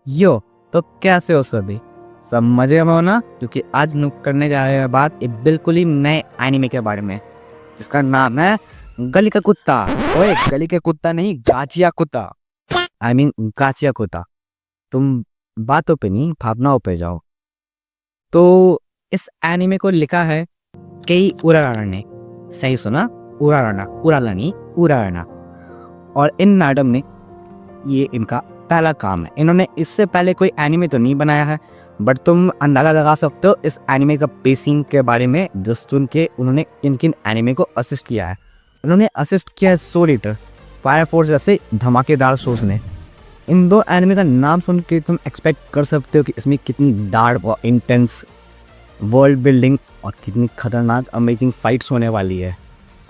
यो, तो कैसे हो सभी? सब मजे में हो ना? क्योंकि आज हम करने जा रहे हैं बात एक बिल्कुल ही नए एनिमे के बारे में, जिसका नाम है गली का कुत्ता। ओए, गली के कुत्ता नहीं, गाचिया कुत्ता। आई मीन गाचिया कुत्ता। तुम बातों पे नहीं, भावनाओं पे जाओ। तो इस एनिमे को लिखा है केई उराराना ने। सही सुना, उराराना, उराला नहीं, उराराना। और इन मैडम ने, ये इनका पहला काम है। इन्होंने इससे पहले कोई एनिमे तो नहीं बनाया है, बट तुम अंदाजा लगा सकते हो इस एनिमे का पेसिंग के बारे में जस्ट सुन के उन्होंने किन किन एनिमे को असिस्ट किया है। उन्होंने असिस्ट किया है सोल ईटर, फायर फोर्स जैसे धमाकेदार शोज ने। इन दो एनिमे का नाम सुन के तुम एक्सपेक्ट कर सकते हो कि इसमें कितनी डार्क और इंटेंस वर्ल्ड बिल्डिंग और कितनी खतरनाक अमेजिंग फाइट्स होने वाली है।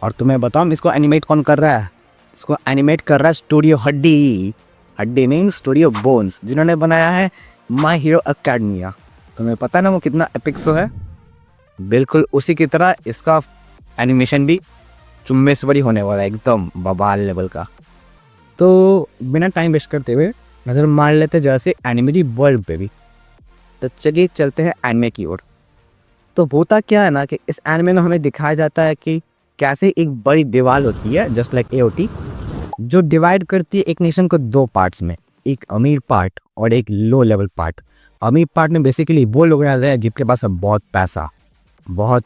और तुम्हें बताऊं, इसको एनिमेट कौन कर रहा है? इसको एनिमेट कर रहा है स्टूडियो हड्डी। हड्डी मीन स्टूडियो बोन्स, जिन्होंने बनाया है माई हीरो अकेडमिया। तुम्हें पता है ना वो कितना एपिक शो है? बिल्कुल उसी की तरह इसका एनिमेशन भी चुम्बेश्वरी होने वाला है, एकदम बवाल लेवल का। तो बिना टाइम वेस्ट करते हुए नज़र मार लेते जैसे एनिमे वर्ल्ड पे भी। तो चलिए चलते हैं एनिमे की ओर। तो होता क्या है ना कि इस एनिमे में हमें दिखाया जाता है कि कैसे एक बड़ी दीवार होती है जस्ट लाइक एओटी, जो डिवाइड करती है एक नेशन को दो पार्ट्स में, एक अमीर पार्ट और एक लो लेवल पार्ट। अमीर पार्ट में बेसिकली वो लोग रहते हैं जिनके पास बहुत पैसा, बहुत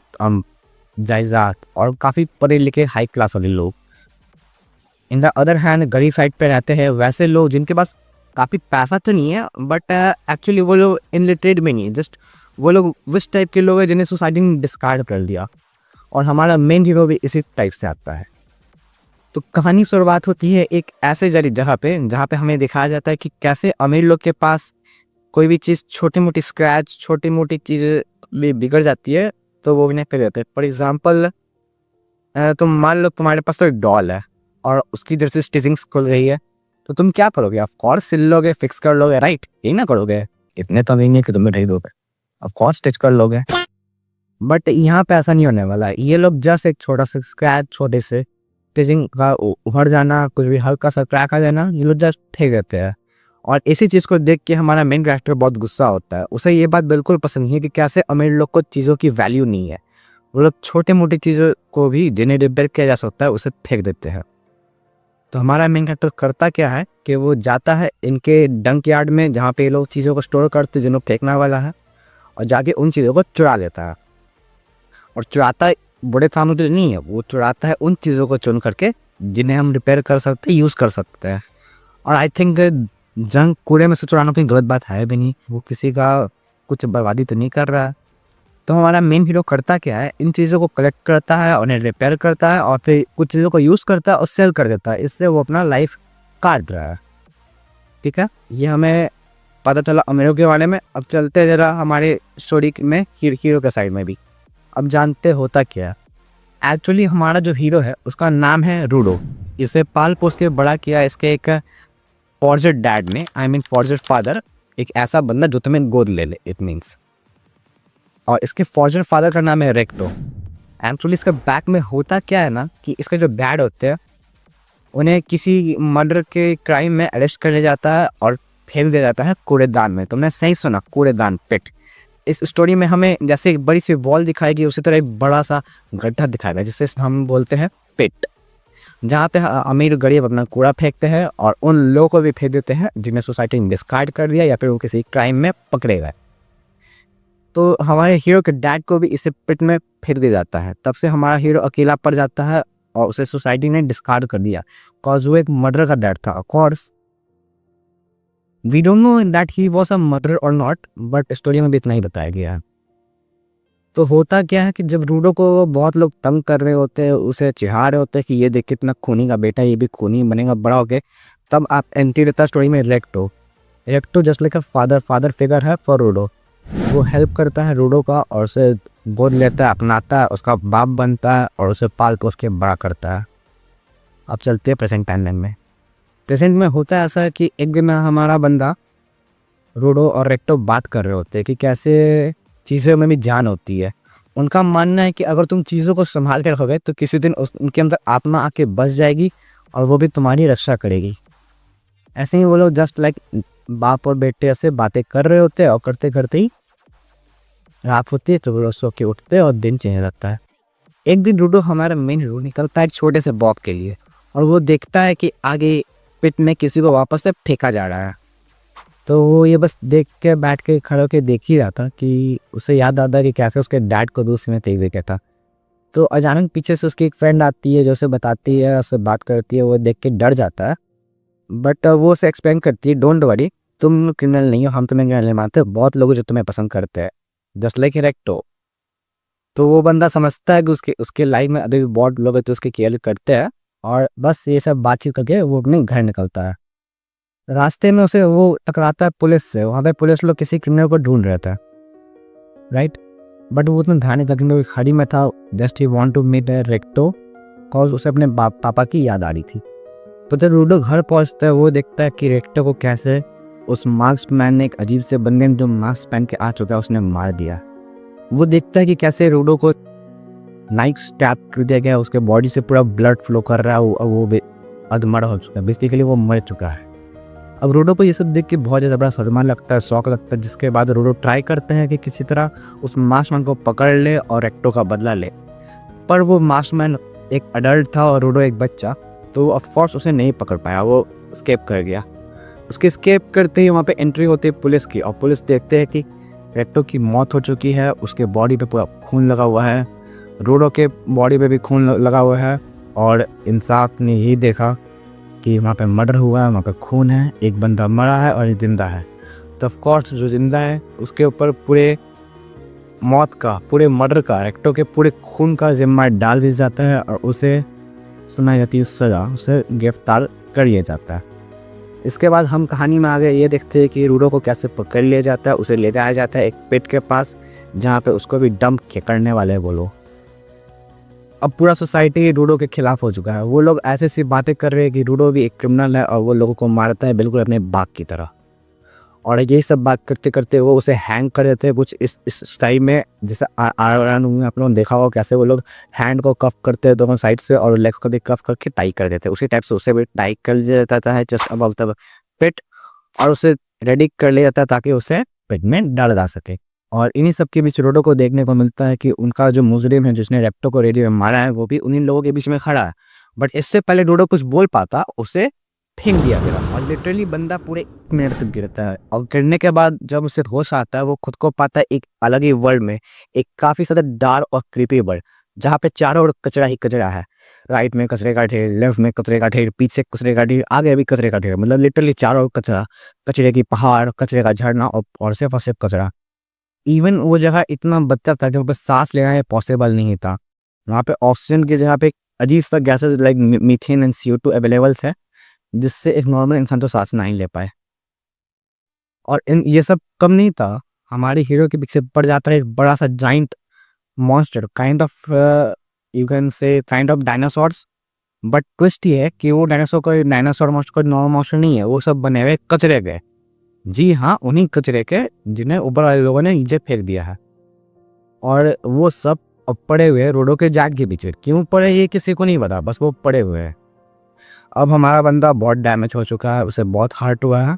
जायदाद और काफ़ी पढ़े लिखे हाई क्लास वाले लोग। इन द अदर हैंड गरीब साइड पे रहते हैं वैसे लोग जिनके पास काफ़ी पैसा तो नहीं है, बट एक्चुअली वो लोग इनलिटरेट भी नहीं है। जस्ट वो लोग उस टाइप के लोग हैं जिन्हें सोसाइटी ने डिस्कार्ड कर दिया। और हमारा मेन हीरो भी इसी टाइप से आता है। तो कहानी शुरुआत होती है एक ऐसे जगह पे जहाँ पे हमें दिखाया जाता है कि कैसे अमीर लोग के पास कोई भी चीज़, छोटी मोटी स्क्रैच, छोटी मोटी चीज़ भी बिगड़ जाती है तो वो भी नहीं कर देते। फॉर एग्जाम्पल, तुम मान लो तुम्हारे पास तो एक डॉल है और उसकी जैसे स्टिचिंग्स खुल गई है, तो तुम क्या करोगे? ऑफ कोर्स सिल लोगे, फिक्स कर लोगे, राइट? यही ना करोगे? इतने तो नहीं है कि तुम्हें नहीं दोगे, ऑफ कोर्स स्टिच कर लोगे। बट यहाँ पे ऐसा नहीं होने वाला है। ये लोग जस्ट एक छोटा सा स्क्रैच, छोटे से स्टिचिंग का उभर जाना, कुछ भी हल्का सा क्रैक आ जाना, ये लोग जस्ट फेंक देते हैं। और इसी चीज़ को देख के हमारा मेन कैरेक्टर बहुत गुस्सा होता है। उसे ये बात बिल्कुल पसंद नहीं है कि कैसे अमीर लोग को चीज़ों की वैल्यू नहीं है। वो लोग छोटे मोटी चीज़ों को भी जिन्हें रिपेयर किया जा सकता है उसे फेंक देते हैं। तो हमारा मेन कैरेक्टर करता क्या है कि वो जाता है इनके डंक यार्ड में जहाँ पे ये लोग चीज़ों को स्टोर करते जिन्होंने फेंकने वाला है, और जाके उन चीज़ों को चुरा लेता है। और चुराता बड़े कामों के लिए नहीं है, वो चुराता है उन चीज़ों को चुन करके जिन्हें हम रिपेयर कर सकते हैं, यूज़ कर सकते हैं। और आई थिंक जंक कूड़े में से चुराना कोई गलत बात है भी नहीं, वो किसी का कुछ बर्बादी तो नहीं कर रहा है। तो हमारा मेन हीरो करता क्या है, इन चीज़ों को कलेक्ट करता है, उन्हें रिपेयर करता है और फिर कुछ चीज़ों को यूज़ करता है और सेल कर देता है। इससे वो अपना लाइफ काट रहा है। ठीक है, ये हमें पता चला अमीरों के बारे में। अब चलते हैं ज़रा हमारे स्टोरी में हीरो के साइड में भी। अब जानते होता क्या है। एक्चुअली हमारा जो हीरो है उसका नाम है रूडो। इसे पाल पोस के बड़ा किया इसके एक फॉर्जर डैड ने, आई मीन फॉर्जर फादर, एक ऐसा बंदा जो तुम्हें गोद ले ले, इट मीन्स। और इसके फॉर्जर फादर का नाम है रेक्टो। एक्चुअली इसका बैक में होता क्या है ना कि इसके जो डैड होते हैं उन्हें किसी मर्डर के क्राइम में अरेस्ट कर लिया जाता है और फेंक दिया जाता है कूड़ेदान में। तुमने सही सुना, कूड़ेदान, पिट। इस स्टोरी में हमें जैसे एक बड़ी सी वॉल दिखाएगी, उसी तरह एक बड़ा सा गड्ढा दिखाएगा जिसे हम बोलते हैं पिट, जहाँ पे अमीर गरीब अपना कूड़ा फेंकते हैं और उन लोगों को भी फेंक देते हैं जिन्हें सोसाइटी ने डिस्कार्ड कर दिया या फिर वो किसी क्राइम में पकड़े गए। तो हमारे हीरो के डैड को भी इसे पिट में फेंक दिया जाता है। तब से हमारा हीरो अकेला पड़ जाता है और उसे सोसाइटी ने डिस्कार्ड कर दिया, कॉज वो एक मर्डर का डैड था। Of course we don't know that he was a murder और नॉट, बट स्टोरी में भी इतना ही बताया गया है। तो होता क्या है कि जब रूडो को बहुत लोग तंग कर रहे होते हैं, उसे चिढ़ा रहे होते हैं कि ये देख कितना खूनी का बेटा, ये भी खूनी बनेगा बड़ा होके, तब आप एंट्री रहता स्टोरी में recto. Recto just like a father figure है फॉर रूडो। वो हेल्प करता है रूडो का और उसे गोद लेता है, अपनाता है, उसका बाप बनता है और उसे पाल पोस के बड़ा करता है। अब चलते हैं प्रेजेंट टाइम में। प्रेजेंट में होता है ऐसा कि एक दिन हमारा बंदा रूडो और रेक्टो बात कर रहे होते हैं कि कैसे चीज़ों में भी जान होती है। उनका मानना है कि अगर तुम चीज़ों को संभाल के रखोगे तो किसी दिन उनके अंदर आत्मा आके बस जाएगी और वो भी तुम्हारी रक्षा करेगी। ऐसे ही वो लोग जस्ट लाइक बाप और बेटे ऐसे बातें कर रहे होते हैं और करते करते ही रात होती है, तो वो लोग सो के उठते हैं और दिन चेंज रहता है। एक दिन रूडो, हमारा मेन हीरो, निकलता है एक छोटे से वॉक के लिए और वो देखता है कि आगे पिट में किसी को वापस से फेंका जा रहा है। तो वो ये बस देख के बैठ के खड़े होके देख ही रहा था कि उसे याद आता है कि कैसे उसके डैड को दूसरे में तेज देखा था। तो अचानक पीछे से उसकी एक फ्रेंड आती है जो उसे बताती है, उससे बात करती है। वो देख के डर जाता है, बट वो उसे एक्सप्लेन करती है, डोंट वरी, तुम क्रिमिनल नहीं हो, हम तुम्हें क्रिमिनल मानते हैं, बहुत लोग जो तुम्हें पसंद करते हैं, जस्ट लाइक रेक्टो। तो वो बंदा समझता है कि उसके उसके लाइफ में अभी भी बहुत लोग हैं तो उसकी केयर करते हैं, और बस ये सब बातचीत करके वो अपने घर निकलता है। रास्ते में उसे वो टकराता है पुलिस से। वहाँ पे पुलिस लोग किसी क्रिमिनल को ढूंढ रहे थे, राइट। बट वो उतना ध्यान नहीं था क्योंकि खाड़ी में था। Just he want to meet रेक्टो कॉज उसे अपने पापा की याद आ रही थी। तो जब रूडो घर पहुंचता है, वो देखता है कि रेक्टो को कैसे उस मास्क मैन ने, एक अजीब से बंदे ने जो मास्क पहन के आ चुका है, उसने मार दिया। वो देखता है कि कैसे रूडो को नाइफ स्टैब कर दिया गया, उसके बॉडी से पूरा ब्लड फ्लो कर रहा है, वो अधमरा हो चुका है, बेसिकली वो मर चुका है। अब रूडो को ये सब देख के बहुत ज़्यादा बड़ा सदमा लगता है, शौक लगता है, जिसके बाद रूडो ट्राई करते हैं कि किसी तरह उस मास्कमैन को पकड़ ले और रेक्टो का बदला ले। पर वो मास्कमैन एक अडल्ट था और रूडो एक बच्चा, तो ऑफकोर्स उसे नहीं पकड़ पाया, वो स्केप कर गया। उसके स्केप करते ही वहाँ पे एंट्री होती है पुलिस की, और पुलिस देखते हैं कि रेक्टो की मौत हो चुकी है, उसके बॉडी पे पूरा खून लगा हुआ है, रूडो के बॉडी पे भी खून लगा हुआ है, और इंसाफ ने यही देखा कि वहाँ पे मर्डर हुआ है, वहाँ पे खून है, एक बंदा मरा है और एक जिंदा है। तो ऑफकोर्स जो जिंदा है उसके ऊपर पूरे मौत का, पूरे मर्डर का, रेक्टो के पूरे खून का जिम्मा डाल दिया जाता है और उसे सुनाई जाती है सज़ा, उसे गिरफ्तार कर लिया जाता है। इसके बाद हम कहानी में आगे ये देखते हैं कि रूडो को कैसे पकड़ लिया जाता है, उसे ले जाया जाता है एक पिट के पास जहाँ पे उसको भी डंप करने वाले हैं वो लोग। अब पूरा सोसाइटी रूडो के खिलाफ हो चुका है। वो लोग ऐसे सी बातें कर रहे हैं कि रूडो भी एक क्रिमिनल है और वो लोगों को मारता है बिल्कुल अपने बाप की तरह। और यही सब बात करते करते वो उसे हैंग कर देते हैं कुछ इस टाइम में, जैसे आर में आप लोगों ने देखा होगा कैसे वो लोग हैंड को कफ करते हैं दोनों साइड से और लेग्स को भी कफ करके टाई कर देते हैं। उसी टाइप से उसे भी टाई कर दिया जाता है जस्ट अबव द पेट, और उसे रेडी कर लिया जाता है ताकि उसे पेट में डाला जा सके। और इन्हीं सब के बीच रूडो को देखने को मिलता है कि उनका जो मुजरिम है जिसने रेक्टो को रेडियो में मारा है, वो भी उन्हीं लोगों के बीच में खड़ा है। बट इससे पहले रूडो कुछ बोल पाता, उसे फेंक दिया गया और लिटरली बंदा पूरे 1 मिनट तक गिरता है। और गिरने के बाद जब उसे होश आता है, वो खुद को पाता है एक अलग ही वर्ल्ड में, एक काफ़ी ज़्यादा डार्क और क्रीपी वर्ल्ड, जहाँ पे चारों ओर कचरा ही कचरा है। राइट में कचरे का ढेर, लेफ्ट में कचरे का ढेर, पीछे कचरे का ढेर, आगे भी कचरे का ढेर, मतलब लिटरली चारों ओर कचरा, कचरे की पहाड़, कचरे का झरना और सिर्फ और सिर्फ कचरा। इवन वो जगह इतना बदतर था कि वहाँ पे सांस लेना ये पॉसिबल नहीं था। वहाँ पे ऑक्सीजन की जगह पे अजीब सा gases like methane and CO2 available थे, जिससे एक नॉर्मल इंसान तो सांस नहीं ले पाए। और इन ये सब कम नहीं था, हमारे हीरो के पीछे पड़ जाता है एक बड़ा सा giant monster, kind of you can say kind of dinosaurs. But twist ये है कि वो डायनासोर मॉन्स्टर कोई नॉर्मल मॉन्स्टर नहीं है, वो सब बने हुए कचरे के। जी हाँ, उन्हीं कचरे के जिन्हें ऊपर वाले लोगों ने नीचे फेंक दिया है। और वो सब अब पड़े हुए रोडो के जाट के पीछे। क्यों पड़े ये किसी को नहीं पता, बस वो पड़े हुए हैं। अब हमारा बंदा बहुत डैमेज हो चुका है, उसे बहुत हर्ट हुआ है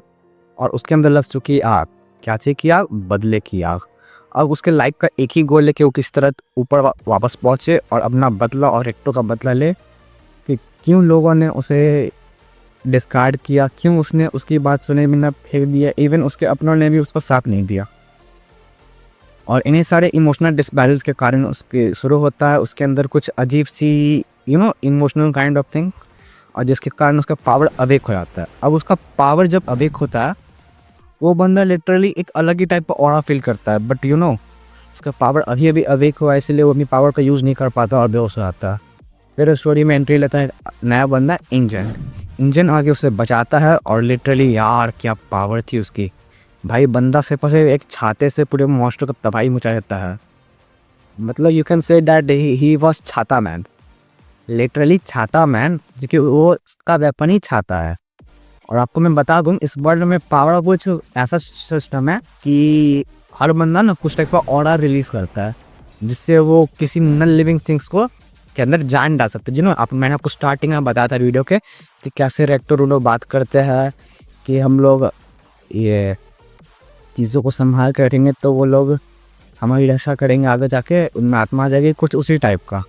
और उसके अंदर लग चुकी आग। क्या चीज़ की आग? बदले की आग। अब उसके लाइफ का एक ही गोल है कि वो किस तरह ऊपर वापस पहुँचे और अपना बदला और रेक्टो का बदला ले, कि क्यों लोगों ने उसे डिस्कार्ड किया, क्यों उसने उसकी बात सुने बिना फेंक दिया, इवन उसके अपनों ने भी उसका साथ नहीं दिया। और इन्हीं सारे इमोशनल डिसबैलेंस के कारण उसके शुरू होता है उसके अंदर कुछ अजीब सी इमोशनल काइंड ऑफ थिंग, और जिसके कारण उसका पावर अवेक हो जाता है। अब उसका पावर जब अवेक होता है, वो बंदा लिटरली एक अलग ही टाइप का ऑरा फील करता है। बट उसका पावर अभी अवेक हुआ है, इसलिए वो अपनी पावर का यूज़ नहीं कर पाता और बेहोश हो जाता है। फिर स्टोरी में एंट्री लेता है नया बंदा इंजन आगे उसे बचाता है। और लिटरली यार क्या पावर थी उसकी भाई, बंदा से पसे एक छाते से पूरे मॉन्स्टर को तबाही मचा देता है। मतलब you can say that he was छाता मैन, लिटरली छाता मैन, क्योंकि वो उसका वेपन ही छाता है। और आपको मैं बता दूं, इस वर्ल्ड में पावर कुछ ऐसा सिस्टम है कि हर बंदा ना कुछ टाइप का ऑरा रिलीज करता है, जिससे वो किसी नॉन लिविंग थिंग्स को के अंदर जान डाल सकते हैं। मैंने आपको स्टार्टिंग में बताया था वीडियो के कि कैसे रेक्टो रूडो बात करते हैं कि हम लोग ये चीज़ों को संभाल कर रखेंगे तो वो लोग हमारी रक्षा करेंगे, आगे जाके उनमें आत्मा आ जाएगी, कुछ उसी टाइप का।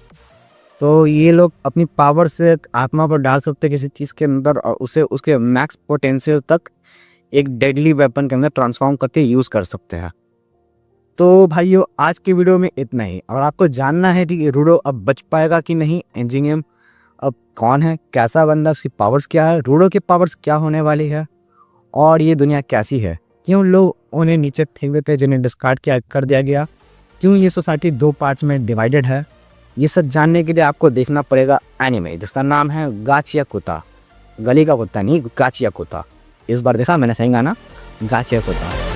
तो ये लोग अपनी पावर से आत्मा पर डाल सकते हैं किसी चीज़ के अंदर और उसे उसके मैक्स पोटेंशियल तक एक डेडली वेपन के अंदर ट्रांसफॉर्म करके यूज़ कर सकते हैं। तो भाइयों आज की वीडियो में इतना ही। और आपको जानना है कि रूडो अब बच पाएगा कि नहीं, एंजिंग गेम अब कौन है, कैसा बंदा, उसकी पावर्स क्या है, रूडो की पावर्स क्या होने वाली है और ये दुनिया कैसी है, क्यों लोग उन्हें नीचे फेंक देते हैं जिन्हें डिस्कार्ड किया कर दिया गया, क्यों ये सोसाइटी 2 पार्ट्स में डिवाइडेड है, ये सब जानने के लिए आपको देखना पड़ेगा एनिमे जिसका नाम है गाचिया कुत्ता। गली का कुत्ता नहीं, गाचिया कुत्ता। इस बार देखा मैंने सही गाना, गाचिया कुत्ता।